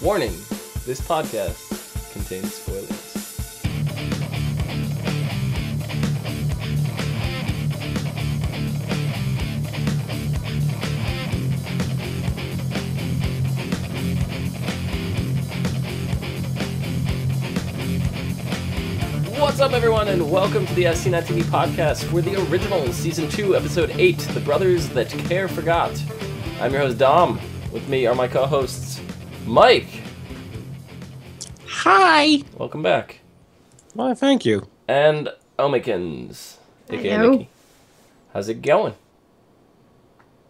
Warning, this podcast contains spoilers. What's up, everyone, and welcome to the ASOTV podcast for the original Season 2, Episode 8, The Brothers That Care Forgot. I'm your host, Dom. With me are my co-hosts, Mike. Hi. Welcome back. Well, thank you. And Omikins, aka Nikki. How's it going?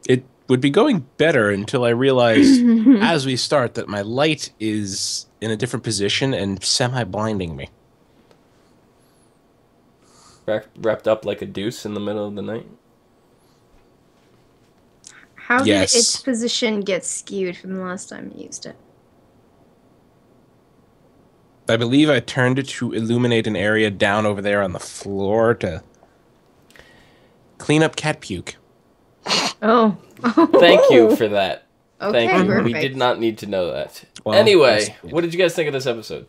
It would be going better until I realized, as we start, that my light is in a different position and semi-blinding me. Wrapped up like a deuce in the middle of the night? How did Yes. its position get skewed from the last time you used it? I believe I turned it to illuminate an area down over there on the floor to clean up cat puke. Oh. Thank you for that. Okay, Thank you. perfect. We did not need to know that. Well, anyway, yes, what did you guys think of this episode?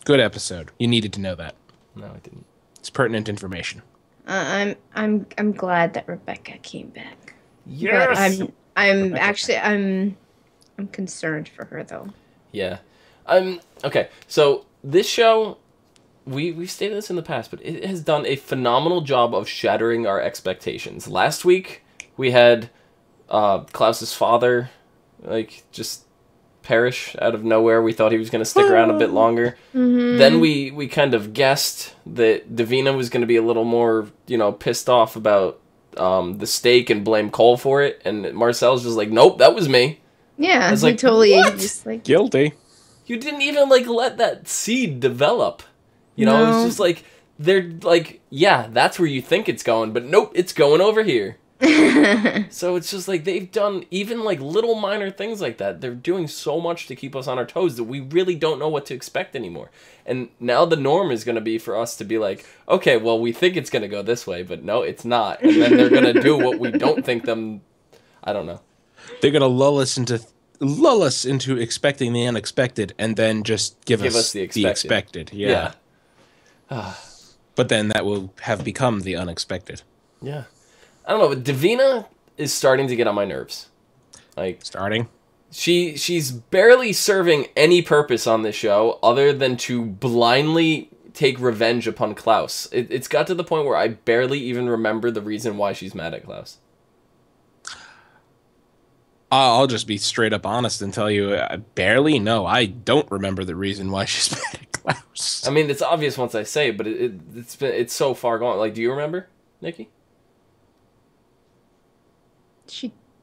Good episode. You needed to know that. No, I didn't. It's pertinent information. I'm glad that Rebecca came back. Yes! But I'm concerned for her though. Yeah. Okay, so this show, we've stated this in the past, but it has done a phenomenal job of shattering our expectations. Last week, we had Klaus's father, just perish out of nowhere. We thought he was going to stick around a bit longer. Mm-hmm. Then we kind of guessed that Davina was going to be a little more, pissed off about the steak and blame Cole for it. And Marcel's just like, nope, that was me. Yeah, I was he like, totally what? just like Guilty. You didn't even, let that seed develop. It No. was just like, they're like, yeah, that's where you think it's going, but nope, it's going over here. So it's just like, they've done even, little minor things like that. They're doing so much to keep us on our toes that we really don't know what to expect anymore. And now the norm is going to be for us to be like, okay, well, we think it's going to go this way, but no, it's not. And then they're going to do what we don't think them... I don't know. They're gonna lull us into expecting the unexpected, and then just give us the expected. Yeah. But then that will have become the unexpected. Yeah. I don't know, but Davina is starting to get on my nerves. Starting. She's barely serving any purpose on this show other than to blindly take revenge upon Klaus. It's got to the point where I barely even remember the reason why she's mad at Klaus. I'll just be straight up honest and tell you, barely. No, I don't remember the reason why she's mad at Klaus. I mean, it's obvious once I say it, but it's so far gone. Do you remember, Nikki?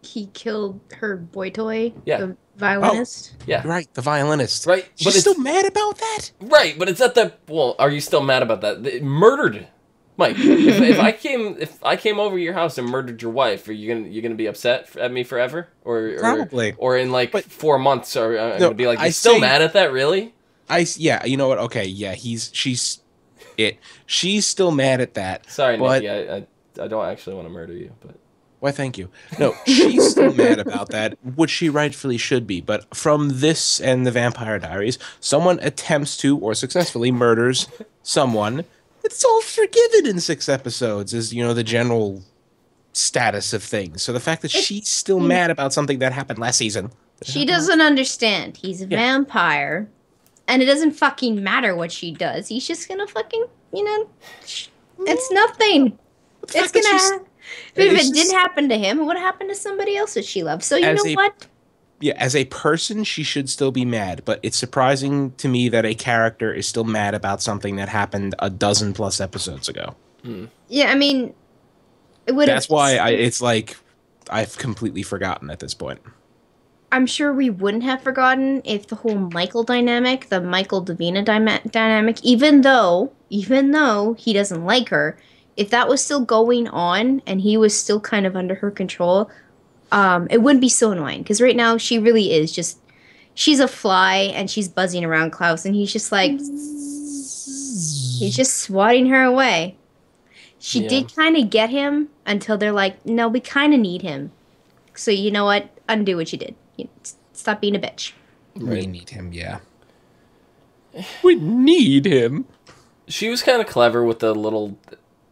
he killed her boy toy, Yeah. the violinist. Yeah. Right, the violinist. Right. She's but it's still mad about that? Right, but it's at the... Well, are you still mad about that? They murdered... Mike, if I came over your house and murdered your wife, are you gonna be upset at me forever, or Probably, or in 4 months, or I'm no, gonna be like, you're I still say- mad at that, really? Yeah, you know what? Okay, yeah, she's still mad at that. Sorry, but, Nikki, I don't actually want to murder you, but why, thank you. No, she's still mad about that, which she rightfully should be. But from this and the Vampire Diaries, someone attempts to, or successfully murders someone. It's all forgiven in 6 episodes, is, the general status of things. So the fact that she's still mad about something that happened last season. She doesn't understand. He's a vampire, and it doesn't fucking matter what she does. He's just gonna fucking, it's nothing. It's gonna. If it didn't happen to him, it would have happened to somebody else that she loves. So you know what? Yeah, as a person, she should still be mad, but it's surprising to me that a character is still mad about something that happened a dozen plus episodes ago. Yeah, I mean, it would. That's why it's like I've completely forgotten at this point. I'm sure we wouldn't have forgotten if the whole Michael dynamic, the Michael Davina dynamic, even though he doesn't like her, if that was still going on and he was still kind of under her control, it wouldn't be so annoying. Because right now she really is just, she's a fly and she's buzzing around Klaus and he's just like, he's just swatting her away. She did kind of get him until they're like, no, we kind of need him. So you know what? Undo what you did. Stop being a bitch. Right. We need him, yeah. We need him. She was kind of clever with the little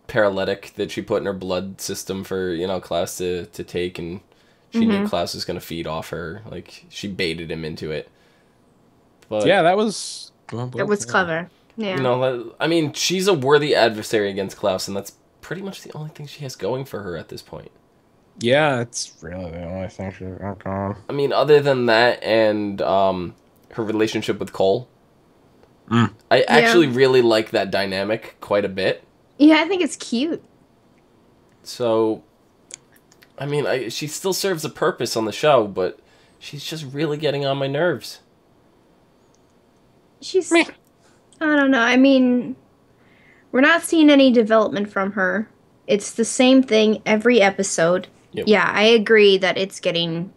paralytic that she put in her blood system for, Klaus to take, and she knew Klaus was going to feed off her. Like, she baited him into it. But Yeah, that was... That was clever. Yeah. I mean, she's a worthy adversary against Klaus, and that's pretty much the only thing she has going for her at this point. Yeah, it's really the only thing she's got going. I mean, other than that and her relationship with Cole, I actually really like that dynamic quite a bit. Yeah, I think it's cute. So, I mean, she still serves a purpose on the show, but she's just really getting on my nerves. I don't know. I mean, we're not seeing any development from her. It's the same thing every episode. Yep. Yeah, I agree that it's getting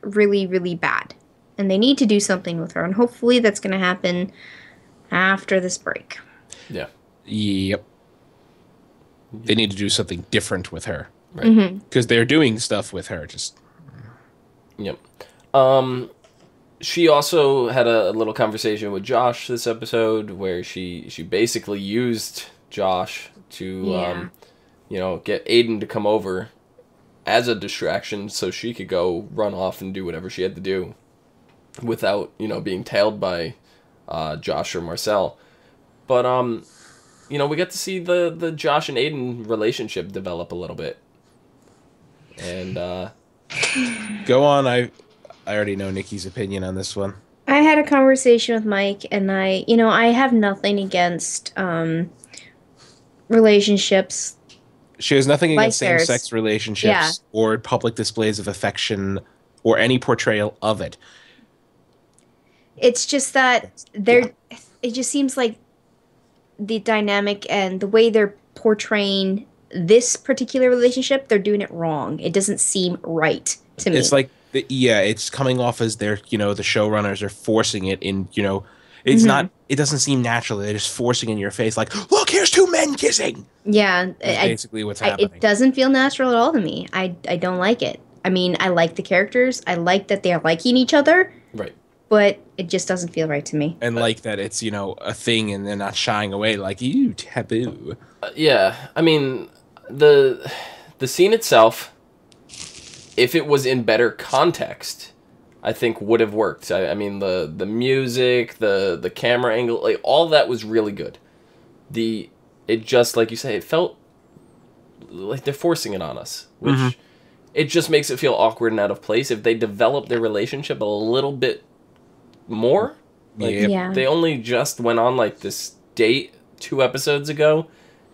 really, really bad. And they need to do something with her. And hopefully that's going to happen after this break. Yeah. Yep. They need to do something different with her. Right. Because they're doing stuff with her. Just. Yep. She also had a little conversation with Josh this episode where she basically used Josh to, get Aiden to come over as a distraction so she could go run off and do whatever she had to do without, being tailed by Josh or Marcel. But, we get to see the Josh and Aiden relationship develop a little bit. And, Go on, I already know Nikki's opinion on this one. I had a conversation with Mike, and I have nothing against relationships. She has nothing against Like theirs. same-sex relationships or public displays of affection or any portrayal of it. It's just that it just seems like the dynamic and the way they're portraying this particular relationship, they're doing it wrong. It doesn't seem right to me. It's like, it's coming off as they're, the showrunners are forcing it in, it's not, it doesn't seem natural. They're just forcing in your face, like, look, here's two men kissing. Yeah. That's basically what's happening. It doesn't feel natural at all to me. I don't like it. I mean, I like the characters. I like that they're liking each other. right. But it just doesn't feel right to me. And like that it's, a thing and they're not shying away like, you taboo. Yeah. I mean, the scene itself, if it was in better context, I think would have worked. I mean, the music, the camera angle, like all that was really good. It just, like you say, it felt like they're forcing it on us, which it just makes it feel awkward and out of place. If they develop their relationship a little bit more, like they only just went on like this date 2 episodes ago,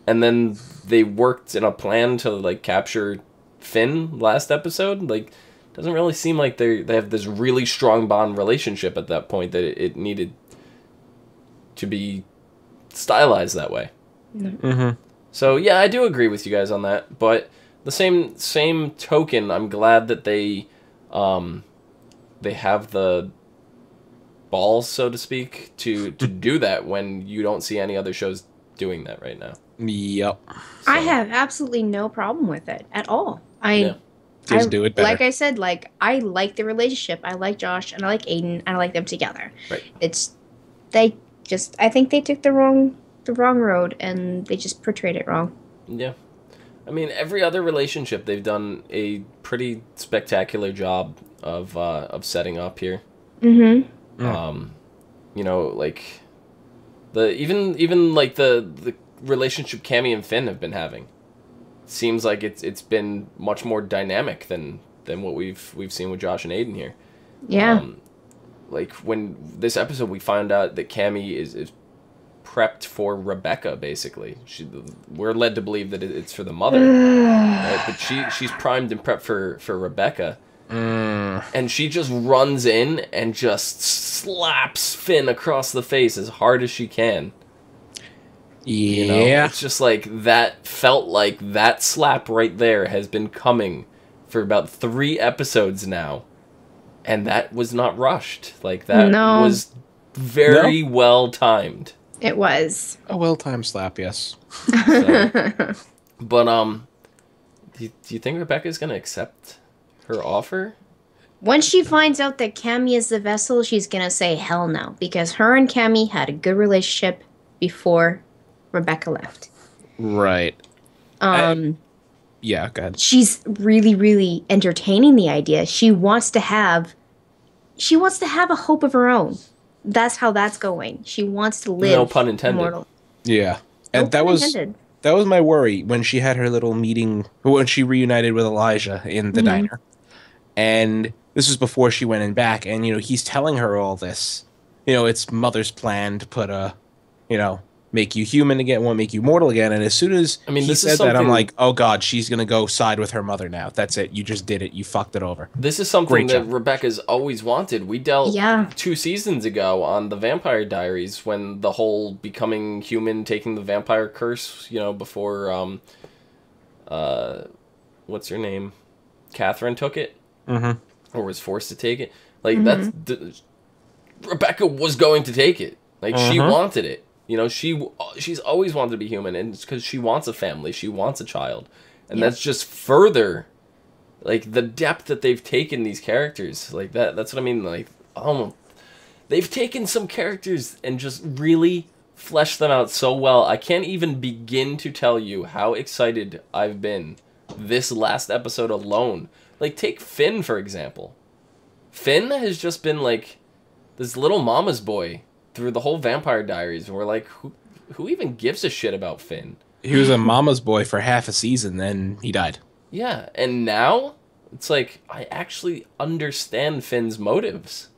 and then they worked in a plan to like capture Finn last episode. Like, doesn't really seem like they have this really strong bond relationship at that point that it needed to be stylized that way. So yeah, I do agree with you guys on that, but the same token, I'm glad that they have the balls, so to speak, to do that when you don't see any other shows doing that right now. Yep. So. I have absolutely no problem with it at all. Just do it better. Like I said, like I like the relationship. I like Josh and I like Aiden and I like them together. Right. I think they took the wrong road and they just portrayed it wrong. Yeah. I mean, every other relationship they've done a pretty spectacular job of setting up here. Like even like the relationship Cammy and Finn have been having seems like it's been much more dynamic than what we've seen with Josh and Aiden here. Yeah. Like when this episode we find out that Cammy is prepped for Rebecca, basically. We're led to believe that it's for the mother. Right? But she's primed and prepped for Rebecca. And she just runs in and just slaps Finn across the face as hard as she can. Yeah. It's just like that felt like that slap right there has been coming for about 3 episodes now. And that was not rushed. Like that was very well timed. It was. A well-timed slap, yes. But do you think Rebecca's gonna accept her offer? Once she finds out that Cammy is the vessel, she's gonna say hell no. Because her and Cammy had a good relationship before Rebecca left. Right. Yeah, go ahead. She's really, really entertaining the idea. She wants to have a hope of her own. That's how that's going. She wants to live. No pun intended. Immortal. Yeah. And No that pun was intended. that was my worry when she had her little meeting, when she reunited with Elijah in the diner. And this was before she went in back, and he's telling her all this. It's Mother's plan to put make you human again, won't make you mortal again. And as soon as he said that, I'm like, oh god, she's gonna go side with her mother now. That's it. You just did it. You fucked it over. This is something that Rebecca's always wanted. We dealt 2 seasons ago on the Vampire Diaries when the whole becoming human, taking the vampire curse, before what's her name? Catherine took it. Or was forced to take it. Like Rebecca was going to take it. Like she wanted it. She's always wanted to be human, and it's because she wants a family, she wants a child, and that's just further, like, the depth that they've taken these characters, like that's what I mean. Like, they've taken some characters and just really fleshed them out so well. I can't even begin to tell you how excited I've been this last episode alone. Like, take Finn, for example. Finn has just been like this little mama's boy through the whole Vampire Diaries, and we're like, who even gives a shit about Finn? He was a mama's boy for half a season, then he died. Yeah, and now it's like I actually understand Finn's motives.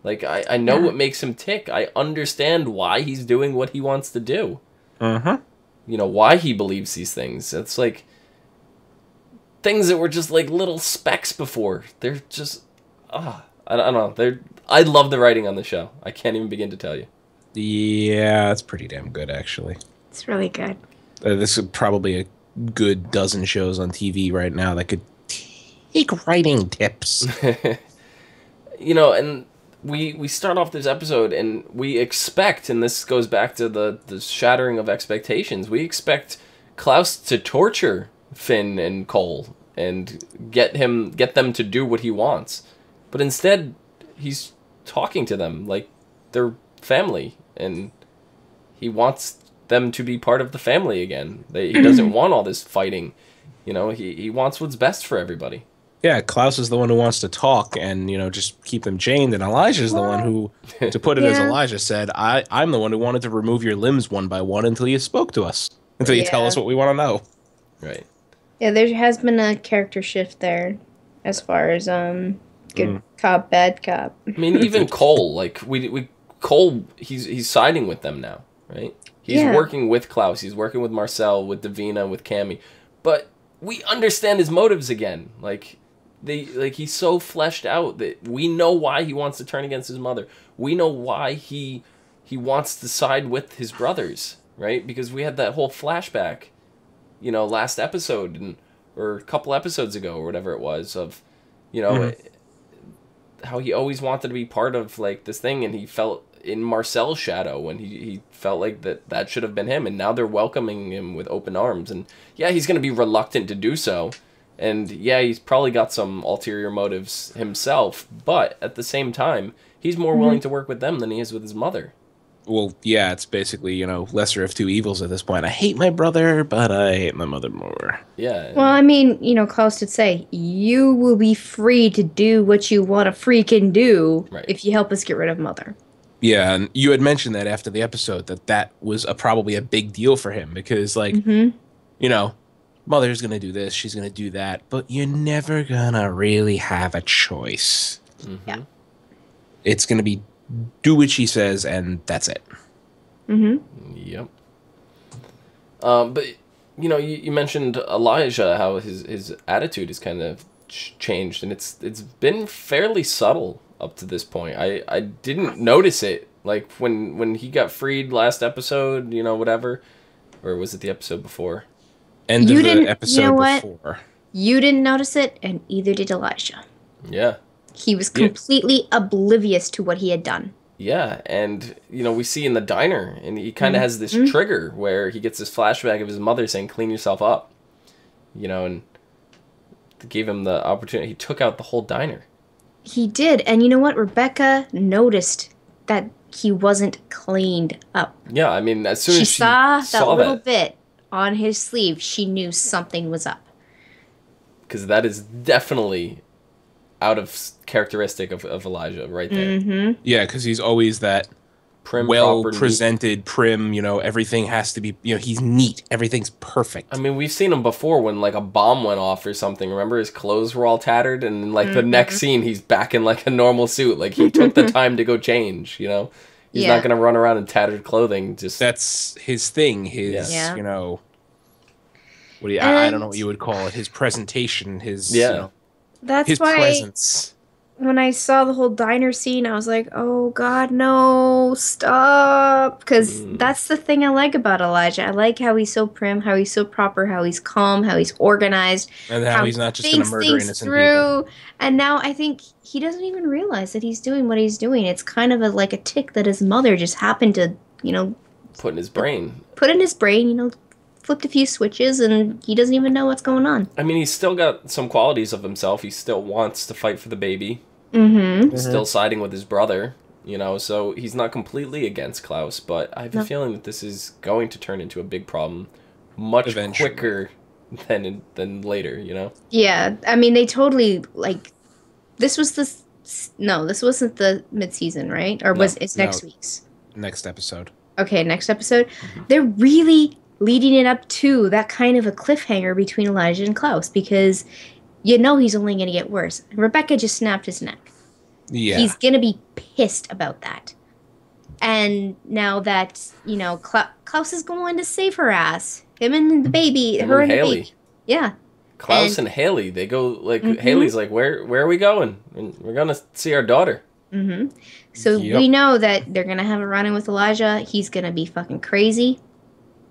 Like, I know what makes him tick. I understand why he's doing what he wants to do. Why he believes these things. It's like things that were just like little specks before. They're just I don't know. I love the writing on the show. I can't even begin to tell you. Yeah, it's pretty damn good, actually. It's really good. This is probably a good dozen shows on TV right now that could take writing tips. And we start off this episode and we expect, and this goes back to the shattering of expectations, we expect Klaus to torture Finn and Cole and get them to do what he wants. But instead, he's talking to them like they're family, and he wants them to be part of the family again. He doesn't want all this fighting. He wants what's best for everybody. Yeah, Klaus is the one who wants to talk and, just keep them chained, and Elijah's the one who, to put it as Elijah said, I'm the one who wanted to remove your limbs one by one until you spoke to us, until you tell us what we want to know. Right. Yeah, there has been a character shift there as far as good cop, bad cop. I mean, even Cole, like Cole, he's siding with them now, right? He's working with Klaus, he's working with Marcel, with Davina, with Cammy, but we understand his motives again. He's so fleshed out that we know why he wants to turn against his mother. We know why he wants to side with his brothers, right? Because we had that whole flashback, last episode or a couple episodes ago or whatever it was of, how he always wanted to be part of like this thing, and he felt in Marcel's shadow, and he felt like that should have been him, and now they're welcoming him with open arms, and he's going to be reluctant to do so, and he's probably got some ulterior motives himself, but at the same time he's more willing to work with them than he is with his mother. Well, yeah, it's basically, lesser of two evils at this point. I hate my brother, but I hate my mother more. Yeah. Well, I mean, Klaus did say, you will be free to do what you want to freaking do if you help us get rid of Mother. Yeah, and you had mentioned that after the episode, that was probably a big deal for him, because, Mother's going to do this, she's going to do that, but you're never going to really have a choice. Yeah. It's going to be do what she says, and that's it. Yep. But you mentioned Elijah, how his attitude is kind of changed, and it's been fairly subtle up to this point. I didn't notice it, like when he got freed last episode, whatever, or was it the episode before? End of the episode before. You didn't notice it, and either did Elijah. Yeah. He was completely oblivious to what he had done. Yeah, and, we see in the diner, and he kind of has this trigger where he gets this flashback of his mother saying, clean yourself up. And gave him the opportunity. He took out the whole diner. He did. And you know what? Rebecca noticed that he wasn't cleaned up. Yeah, I mean, as soon She as she saw that saw little that, bit on his sleeve, she knew something was up. because that is definitely out of characteristic of Elijah right there. Mm-hmm. Yeah, because he's always that Prim, well proper, neat. presented, prim. You know, everything has to be. You know, he's neat. Everything's perfect. I mean, we've seen him before when like a bomb went off or something. Remember, his clothes were all tattered, and like the next scene, he's back in like a normal suit. Like he took the time to go change. You know, he's not gonna run around in tattered clothing. Just That's his thing. His, Yeah. you know, what do you, I don't know what you would call it. His presentation. His, you know, That's his why presence. when I saw the whole diner scene, I was like, oh God, no, stop. Because that's the thing I like about Elijah. I like how he's so prim, how he's so proper, how he's calm, how he's organized. And how he's not just going to murder innocent people. And now I think he doesn't even realize that he's doing what he's doing. It's kind of like a tick that his mother just happened to, you know, put in his brain. You know, flipped a few switches, and he doesn't even know what's going on. I mean, he's still got some qualities of himself. He still wants to fight for the baby. Mm-hmm. Still siding with his brother, you know, so he's not completely against Klaus, but I have a feeling that this is going to turn into a big problem much quicker than later, you know? Yeah, I mean, they totally, like, this wasn't the mid-season, right? Or it's next week's? Next episode. Okay, next episode. They're really leading it up to that kind of a cliffhanger between Elijah and Klaus, because you know he's only going to get worse. Rebecca just snapped his neck. Yeah. He's going to be pissed about that. And now that, you know, Klaus is going to save her ass. Him and the baby. Her and Haley. the baby. Yeah. Klaus and Haley, they go, like, Haley's like, where are we going? And we're going to see our daughter. Mm-hmm. So we know that they're going to have a run-in with Elijah. He's going to be fucking crazy.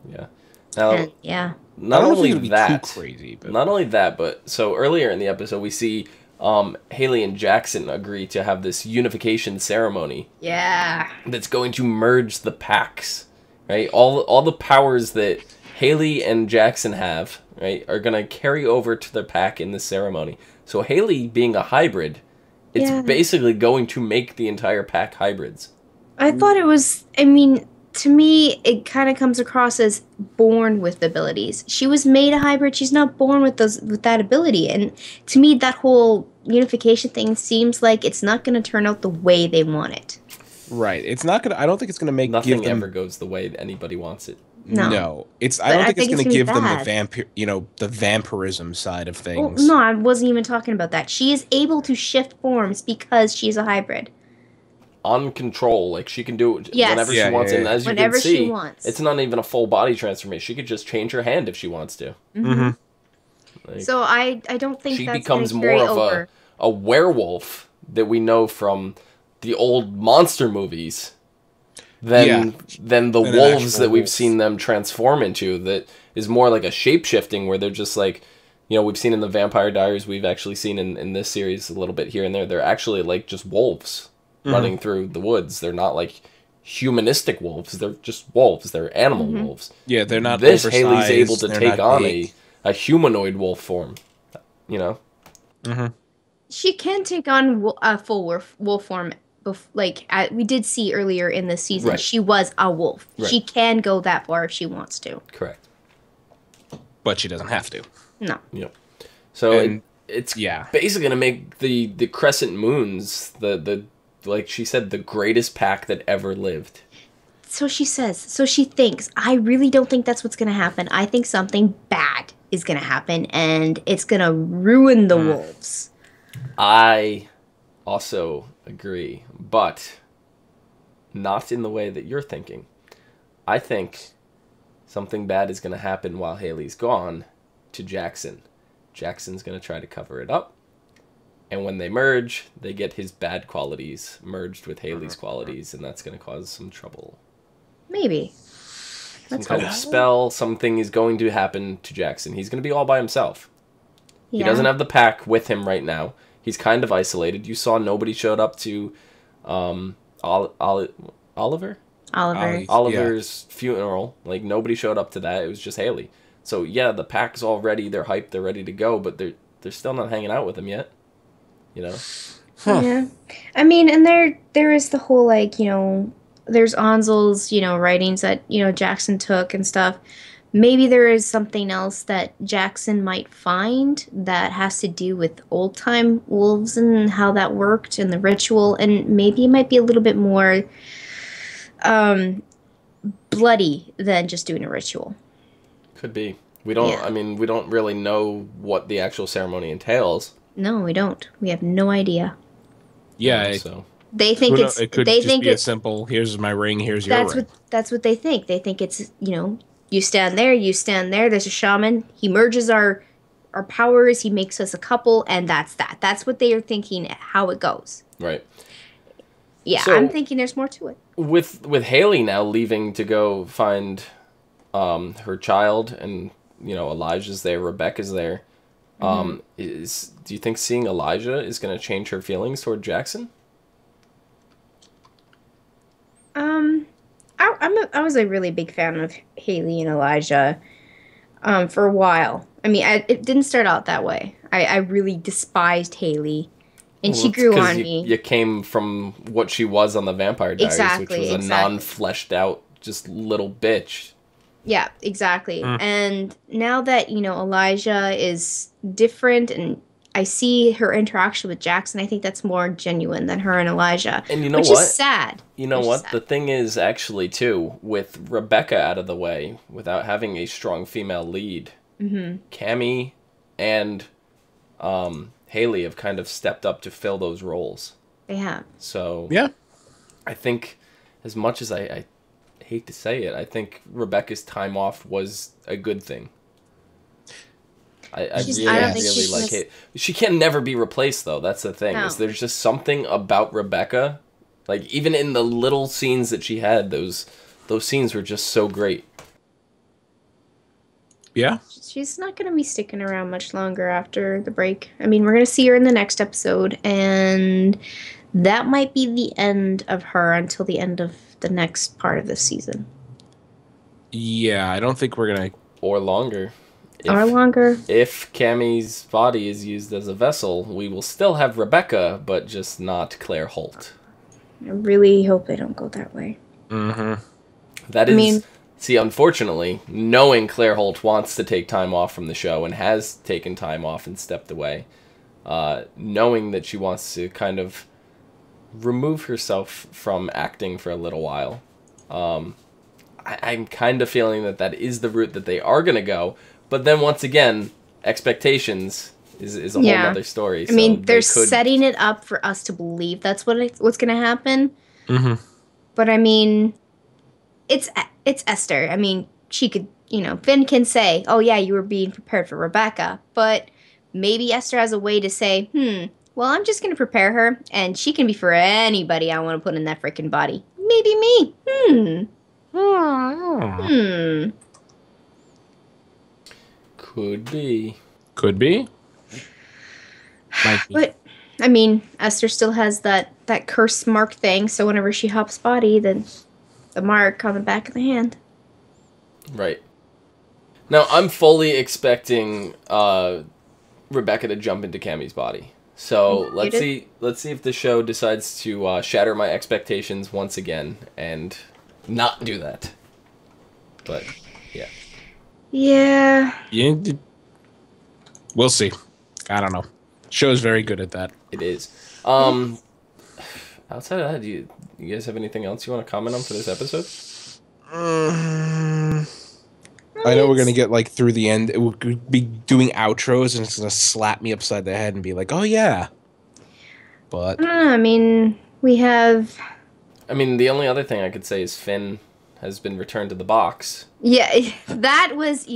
Yeah. Now, yeah. Not only that, too crazy, but not only that, but so earlier in the episode we see Haley and Jackson agree to have this unification ceremony. Yeah. That's going to merge the packs, right? All the powers that Haley and Jackson have, right, are going to carry over to their pack in this ceremony. So Haley being a hybrid, it's basically going to make the entire pack hybrids. I thought it was, I mean, to me, it kind of comes across as born with abilities. She was made a hybrid. She's not born with that ability. And to me, that whole unification thing seems like it's not going to turn out the way they want it. Right. It's not going to, I don't think it's going to make Nothing ever goes the way that anybody wants it. No. I don't think it's going to give them the vampirism side of things. Well, no, I wasn't even talking about that. She is able to shift forms because she's a hybrid. On control, like she can do it whenever she wants, and as you can see, it's not even a full body transformation. She could just change her hand if she wants to. Mm-hmm. Like, so I don't think she that's becomes more of a werewolf that we know from the old monster movies than the wolves that we've seen them transform into. That is more like a shape-shifting where they're just like, you know, we've seen in the Vampire Diaries, we've actually seen in this series a little bit here and there. They're actually like just wolves running through the woods. They're not like humanistic wolves. They're just wolves. They're animal wolves. Yeah, they're not. This Haley's able to take on a humanoid wolf form. You know. Mm-hmm. She can take on a full wolf form. Like we did see earlier in the season, she was a wolf. Right. She can go that far if she wants to. Correct. But she doesn't have to. No. Yep. So it's basically going to make the Crescent Moons the like she said, the greatest pack that ever lived. So she says. So she thinks. I really don't think that's what's going to happen. I think something bad is going to happen, and it's going to ruin the wolves. I also agree, but not in the way that you're thinking. I think something bad is going to happen while Haley's gone to Jackson. Jackson's going to try to cover it up. And when they merge, they get his bad qualities merged with Haley's qualities, and that's going to cause some trouble. Maybe. Some kind of spell, something is going to happen to Jackson. He's going to be all by himself. Yeah. He doesn't have the pack with him right now. He's kind of isolated. You saw nobody showed up to Oliver's funeral. Like, nobody showed up to that. It was just Haley. So, yeah, the pack's all ready. They're hyped. They're ready to go, but they're still not hanging out with him yet. You know? Yeah. I mean, and there is the whole, like, there's Ansel's, writings that, Jackson took and stuff. Maybe there is something else that Jackson might find that has to do with old time wolves and how that worked and the ritual, and maybe it might be a little bit more bloody than just doing a ritual. Could be. We don't. Yeah. I mean, we don't really know what the actual ceremony entails. No, we don't. We have no idea. Yeah, So They think it's. it could They just think be a it's. simple, here's my ring, here's your That's ring. that's what they think. They think it's, you stand there, you stand there. There's a shaman. He merges our powers. He makes us a couple, and that's that. That's what they are thinking. How it goes. right. Yeah, So- I'm thinking there's more to it. With Haley now leaving to go find her child, and Elijah's there, Rebecca's there. Do you think seeing Elijah is going to change her feelings toward Jackson? I was a really big fan of Haley and Elijah for a while. I mean, it didn't start out that way. I really despised Haley, and she Well, it's grew 'cause on you, me. You came from what she was on the Vampire Diaries, Exactly, which was a exactly. non-fleshed out, just little bitch. Yeah, exactly. And now that, Elijah is different and I see her interaction with Jackson, I think that's more genuine than her and Elijah. And you know which what? is sad. You know Which is what? sad. The thing is, actually, too, with Rebecca out of the way, without having a strong female lead, Cammy and Haley have kind of stepped up to fill those roles. They have. So Yeah. I think, as much as I hate to say it, I think Rebecca's time off was a good thing. I I don't think really she's like just- it. She can never be replaced, though. That's the thing. No. Is there's just something about Rebecca, like even in the little scenes that she had, those scenes were just so great. Yeah. She's not going to be sticking around much longer after the break. I mean, we're going to see her in the next episode, and that might be the end of her until the end of the next part of the season. Yeah, I don't think we're going to... Or longer. Or longer. If Cammy's body is used as a vessel, we will still have Rebecca, but just not Claire Holt. I really hope they don't go that way. Mm-hmm. That I is... mean- See, unfortunately, knowing Claire Holt wants to take time off from the show and has taken time off and stepped away, knowing that she wants to kind of remove herself from acting for a little while, I'm kind of feeling that is the route that they are going to go. But then once again, expectations is a whole other story. I mean, So they're they could- setting it up for us to believe that's what's going to happen. Mm-hmm. But I mean, it's Esther. I mean, she could, Finn can say, "Oh yeah, you were being prepared for Rebecca," but maybe Esther has a way to say, well, I'm just going to prepare her, and she can be for anybody I want to put in that freaking body. Maybe me. Could be. Could be. Might be. But I mean, Esther still has that curse mark thing, so whenever she hops body, then the mark on the back of the hand. Right. Now, I'm fully expecting Rebecca to jump into Cammy's body. So let's see if the show decides to shatter my expectations once again and not do that. But yeah. Yeah. Yeah, we'll see. I don't know. Show's very good at that. It is. Outside of that, do you guys have anything else you want to comment on for this episode? I know we're going to get through the end. It will be doing outros and it's going to slap me upside the head and be like, oh yeah. But I mean, we have... I mean, the only other thing I could say is Finn has been returned to the box. Yeah, that was,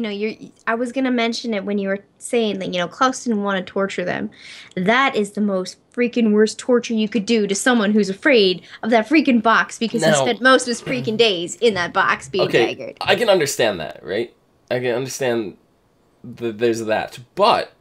I was going to mention it when you were saying that, Klaus didn't want to torture them. That is the most freaking worst torture you could do to someone who's afraid of that freaking box because he Now- spent most of his freaking days in that box being daggered. I can understand that, right? I can understand that there's that. But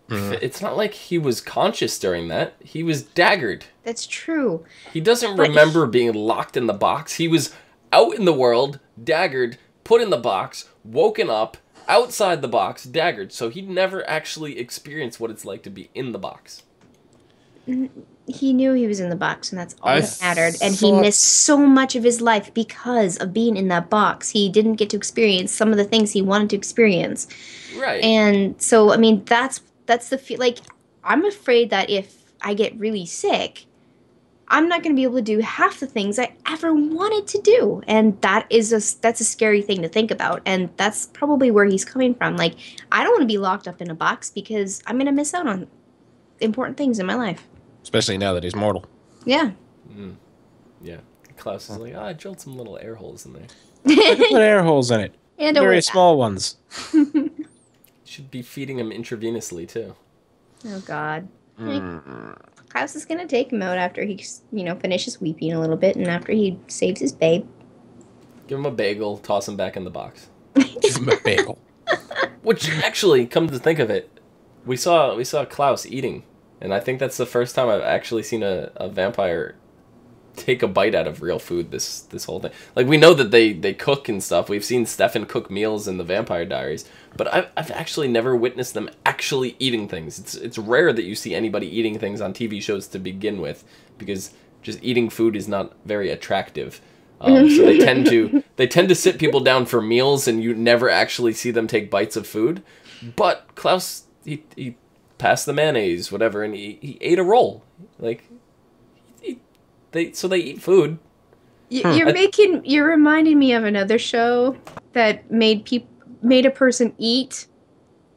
it's not like he was conscious during that. He was daggered. That's true. He doesn't But remember being locked in the box. He was out in the world, daggered, put in the box, woken up, outside the box, daggered. So he never actually experienced what it's like to be in the box. he knew he was in the box, and that's all I that mattered. And he thought- missed so much of his life because of being in that box. He didn't get to experience some of the things he wanted to experience. Right. And so, I mean, that's the feel. Like, I'm afraid that if I get really sick, I'm not going to be able to do half the things I ever wanted to do. And that's a scary thing to think about. And that's probably where he's coming from. Like, I don't want to be locked up in a box because I'm going to miss out on important things in my life. Especially now that he's mortal. Yeah. Yeah. Klaus is like, I drilled some little air holes in there. I could put air holes in it. And Very small ones. Should be feeding him intravenously, too. Oh, God. Klaus is going to take him out after he, finishes weeping a little bit and after he saves his babe. Give him a bagel, toss him back in the box. Give him a bagel. Which, actually, come to think of it, we saw Klaus eating. And I think that's the first time I've actually seen a vampire take a bite out of real food this whole thing. Like, we know that they cook and stuff. We've seen Stefan cook meals in the Vampire Diaries. But I've actually never witnessed them actually eating things. It's rare that you see anybody eating things on TV shows to begin with. Because just eating food is not very attractive. So they tend to sit people down for meals and you never actually see them take bites of food. But Klaus, he passed the mayonnaise, whatever, and he ate a roll. Like, they eat food. You're reminding me of another show that made a person eat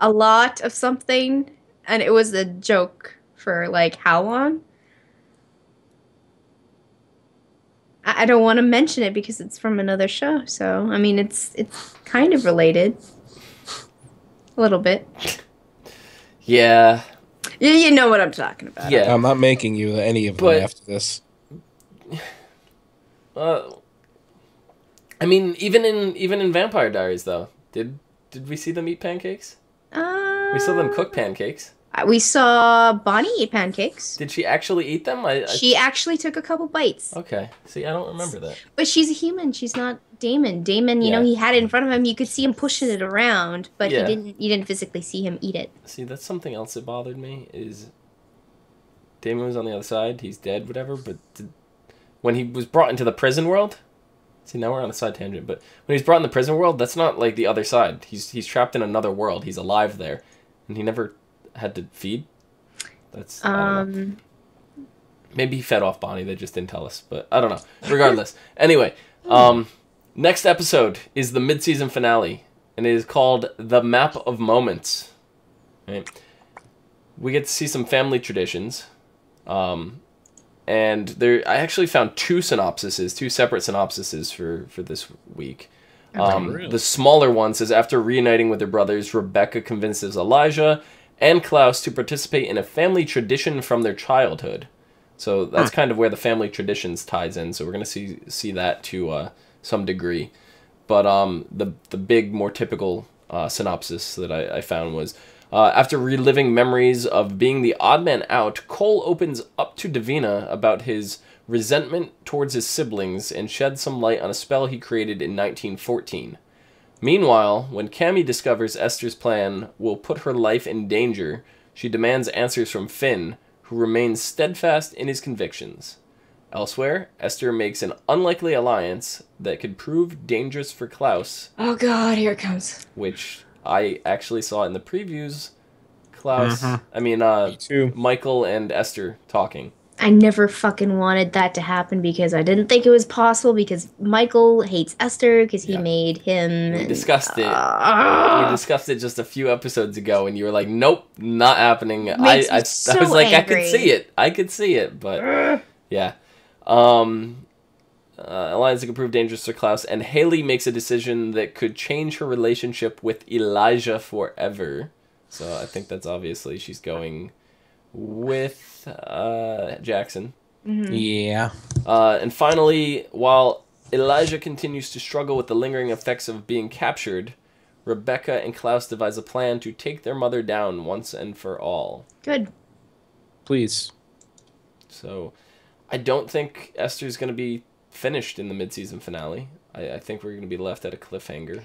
a lot of something, and it was a joke for like how long? I don't want to mention it because it's from another show. So I mean, it's kind of related, a little bit. Yeah. You know what I'm talking about. Yeah. I'm not making you any of them after this. I mean, even in Vampire Diaries, though, did we see them eat pancakes? We saw them cook pancakes. We saw Bonnie eat pancakes. Did she actually eat them? She actually took a couple bites. Okay. See, I don't remember that. But she's a human. She's not Damon. Damon, you know, he had it in front of him. You could see him pushing it around, but you didn't physically see him eat it. See, that's something else that bothered me is Damon was on the other side. He's dead, whatever. But when he was brought into the prison world, see, now we're on a side tangent. But when he's brought in the prison world, that's not like the other side. He's trapped in another world. He's alive there, and he never had to feed. That's I don't know. Maybe he fed off Bonnie. They just didn't tell us, but I don't know. Regardless, anyway, next episode is the mid-season finale, and it is called The Map of Moments. Right? We get to see some family traditions, and I actually found two separate synopsises for this week. Really? The smaller one says, after reuniting with their brothers, Rebecca convinces Elijah and Klaus to participate in a family tradition from their childhood. So that's kind of where the family traditions ties in. So we're going to see that to some degree. But the big, more typical synopsis that I found was, after reliving memories of being the odd man out, Cole opens up to Davina about his resentment towards his siblings and sheds some light on a spell he created in 1914. Meanwhile, when Cammy discovers Esther's plan will put her life in danger, she demands answers from Finn, who remains steadfast in his convictions. Elsewhere, Esther makes an unlikely alliance that could prove dangerous for Klaus. Oh God, here it comes. Which I actually saw in the previews. Klaus, Me too. Michael and Esther talking. I never fucking wanted that to happen because I didn't think it was possible because Michael hates Esther because he made him. We discussed it. We discussed it just a few episodes ago, and you were like, "Nope, not happening." I was like, angry. I could see it, but yeah. Alliance that could prove dangerous for Klaus, and Haley makes a decision that could change her relationship with Elijah forever. So I think that's obviously she's going with Jackson. Mm-hmm. Yeah. And finally, while Elijah continues to struggle with the lingering effects of being captured, Rebecca and Klaus devise a plan to take their mother down once and for all. Good. Please. So I don't think Esther's going to be finished in the mid-season finale. I think we're going to be left at a cliffhanger.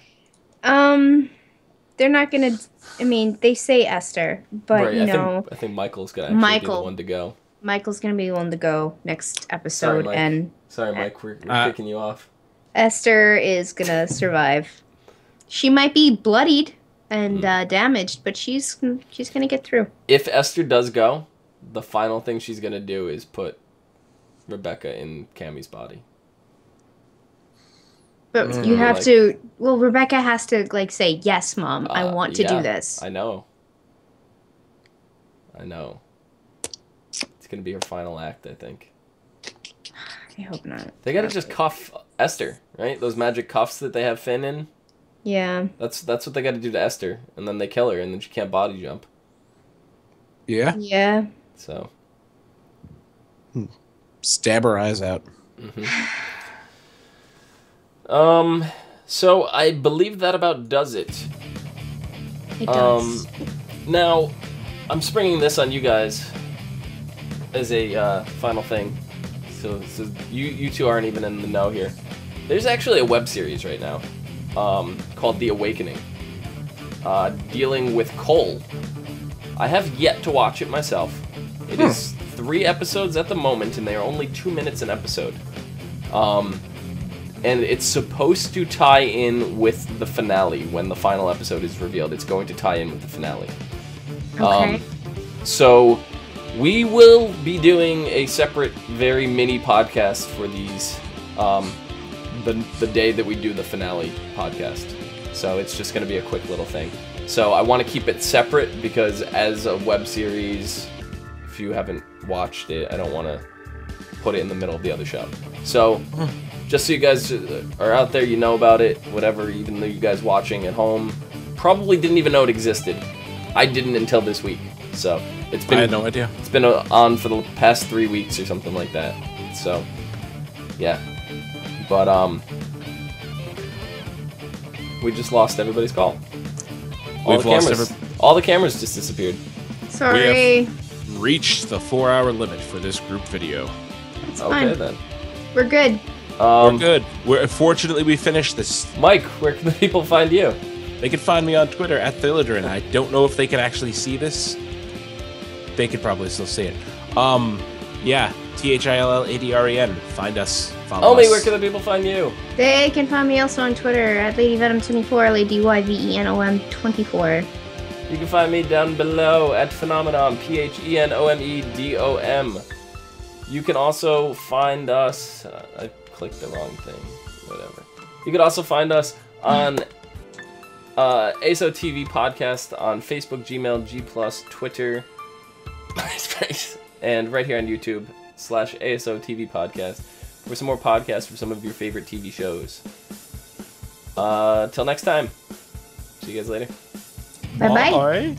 They're not going to... I mean, they say Esther, but, right, I think Michael's going to actually be the one to go. Michael's gonna be the one to go next episode, and sorry, Mike, we're kicking you off. Esther is gonna survive. She might be bloodied and damaged, but she's gonna get through. If Esther does go, the final thing she's gonna do is put Rebecca in Cammy's body. But you have to. Well, Rebecca has to say, "Yes, Mom, I want to do this." I know. It's gonna be her final act, I think. I hope not. They gotta just cuff Esther, right? Those magic cuffs that they have Finn in. Yeah. That's what they gotta do to Esther, and then they kill her, and then she can't body jump. Yeah. Yeah. So. Stab her eyes out. So I believe that about does it. It does. Now, I'm springing this on you guys as a final thing. So you two aren't even in the know here. There's actually a web series right now called The Awakening, dealing with Cole. I have yet to watch it myself. It is 3 episodes at the moment, and they are only 2 minutes an episode. And it's supposed to tie in with the finale when the final episode is revealed. It's going to tie in with the finale. Okay. So we will be doing a separate, very mini podcast for these, the day that we do the finale podcast. So it's just going to be a quick little thing. So I want to keep it separate because as a web series, if you haven't watched it, I don't want to put it in the middle of the other show. So just so you guys are out there, you know about it, whatever, even though you guys watching at home probably didn't even know it existed. I didn't until this week. So it's been, I had no idea. It's been on for the past 3 weeks or something like that. So yeah. But we just lost everybody's call. All the cameras just disappeared. Sorry. We have reached the 4-hour limit for this group video. It's Okay fine. then. We're good. We're good. Fortunately, we finished this. Mike, where can the people find you? They can find me on Twitter at Thilladrin. I don't know if they can actually see this. They could probably still see it. Yeah, THILLADREN. Find us. Follow us. Where can the people find you? They can find me also on Twitter at LadyVenom24, LadyYvenom24. You can find me down below at Phenomenon, PHENOMEDOM. You can also find us. I clicked the wrong thing. Whatever. You can also find us on ASOTV podcast on Facebook, Gmail, G+, Twitter, MySpace, and right here on YouTube /ASOTV podcast for some more podcasts for some of your favorite TV shows. Till next time. See you guys later. Bye-bye. Bye.